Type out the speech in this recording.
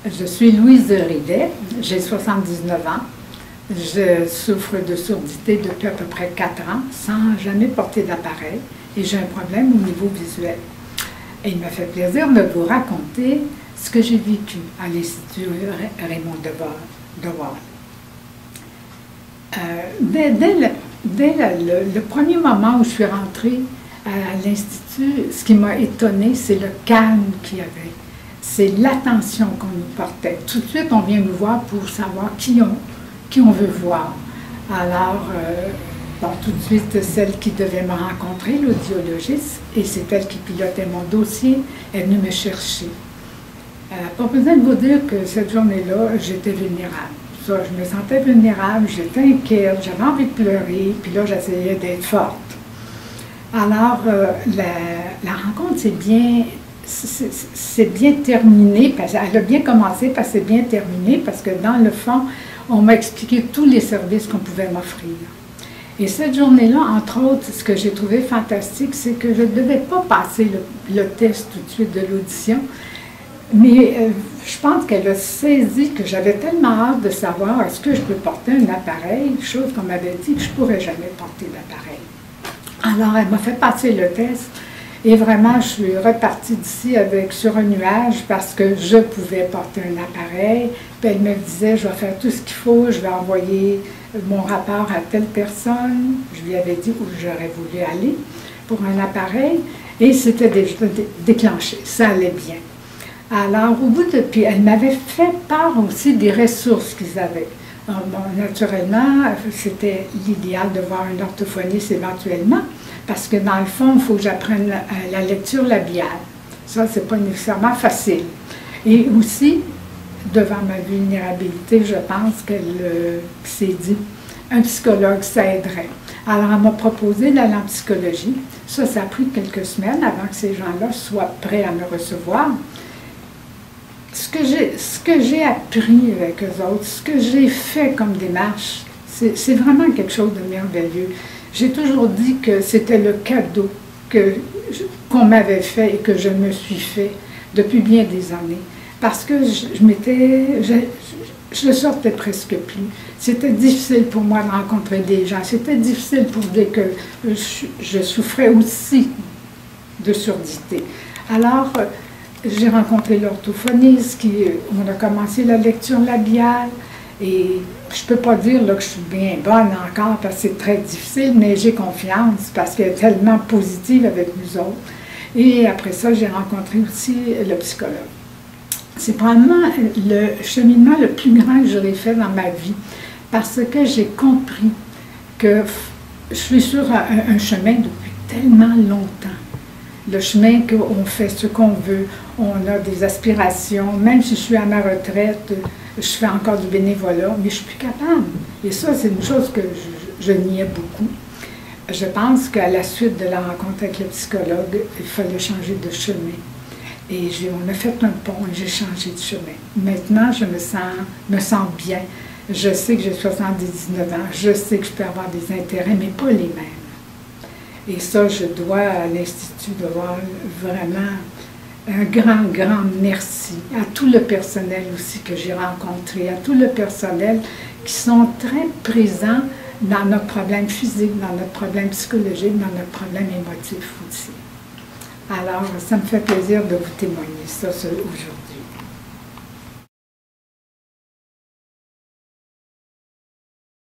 Je suis Louise Rivet, j'ai 79 ans. Je souffre de surdité depuis à peu près 4 ans, sans jamais porter d'appareil, et j'ai un problème au niveau visuel. Et il me fait plaisir de vous raconter ce que j'ai vécu à l'Institut Raymond Devos. Dès le premier moment où je suis rentrée à l'Institut, ce qui m'a étonnée, c'est le calme qu'il y avait. C'est l'attention qu'on nous portait. Tout de suite, on vient nous voir pour savoir qui on veut voir. Alors, tout de suite, celle qui devait me rencontrer, l'audiologiste, et c'est elle qui pilotait mon dossier, est venue me chercher. Pas besoin de vous dire que cette journée-là, j'étais vulnérable. Ça, je me sentais vulnérable, j'étais inquiète, j'avais envie de pleurer, puis là, j'essayais d'être forte. Alors, la rencontre, c'est bien terminé, parce qu'elle a bien commencé, parce que c'est bien terminé, parce que dans le fond, on m'a expliqué tous les services qu'on pouvait m'offrir. Et cette journée-là, entre autres, ce que j'ai trouvé fantastique, c'est que je ne devais pas passer le test tout de suite de l'audition, mais je pense qu'elle a saisi que j'avais tellement hâte de savoir est-ce que je peux porter un appareil, chose qu'on m'avait dit que je ne pourrais jamais porter d'appareil. Alors, elle m'a fait passer le test. Et vraiment, je suis repartie d'ici sur un nuage parce que je pouvais porter un appareil. Puis elle me disait, je vais faire tout ce qu'il faut, je vais envoyer mon rapport à telle personne. Je lui avais dit où j'aurais voulu aller pour un appareil. Et c'était déclenché, ça allait bien. Alors, puis elle m'avait fait part aussi des ressources qu'ils avaient. Bon, naturellement, c'était l'idéal de voir un orthophoniste éventuellement. Parce que dans le fond, il faut que j'apprenne la lecture labiale. Ça, c'est pas nécessairement facile. Et aussi, devant ma vulnérabilité, je pense qu'elle s'est dit, un psychologue, ça aiderait. Alors, elle m'a proposé d'aller en psychologie. Ça a pris quelques semaines avant que ces gens-là soient prêts à me recevoir. Ce que j'ai appris avec eux autres, ce que j'ai fait comme démarche, c'est vraiment quelque chose de merveilleux. J'ai toujours dit que c'était le cadeau qu'on m'avait fait et que je me suis fait depuis bien des années. Parce que je ne sortais presque plus. C'était difficile pour moi de rencontrer des gens. C'était difficile pour dire que je souffrais aussi de surdité. Alors, j'ai rencontré l'orthophoniste, on a commencé la lecture labiale. Et je ne peux pas dire là, que je suis bien bonne encore parce que c'est très difficile, mais j'ai confiance parce qu'elle est tellement positive avec nous autres. Et après ça, j'ai rencontré aussi le psychologue. C'est probablement le cheminement le plus grand que j'aurais fait dans ma vie parce que j'ai compris que je suis sur un chemin depuis tellement longtemps. Le chemin qu'on fait ce qu'on veut, on a des aspirations, même si je suis à ma retraite, je fais encore du bénévolat, mais je suis plus capable. Et ça, c'est une chose que je niais beaucoup. Je pense qu'à la suite de la rencontre avec le psychologue, il fallait changer de chemin. Et on a fait un pont et j'ai changé de chemin. Maintenant, je me sens bien. Je sais que j'ai 79 ans, je sais que je peux avoir des intérêts, mais pas les mêmes. Et ça, je dois à l'Institut Devos vraiment un grand, grand merci à tout le personnel aussi que j'ai rencontré, à tout le personnel qui sont très présents dans notre problème physique, dans notre problème psychologique, dans notre problème émotif aussi. Alors, ça me fait plaisir de vous témoigner ça aujourd'hui.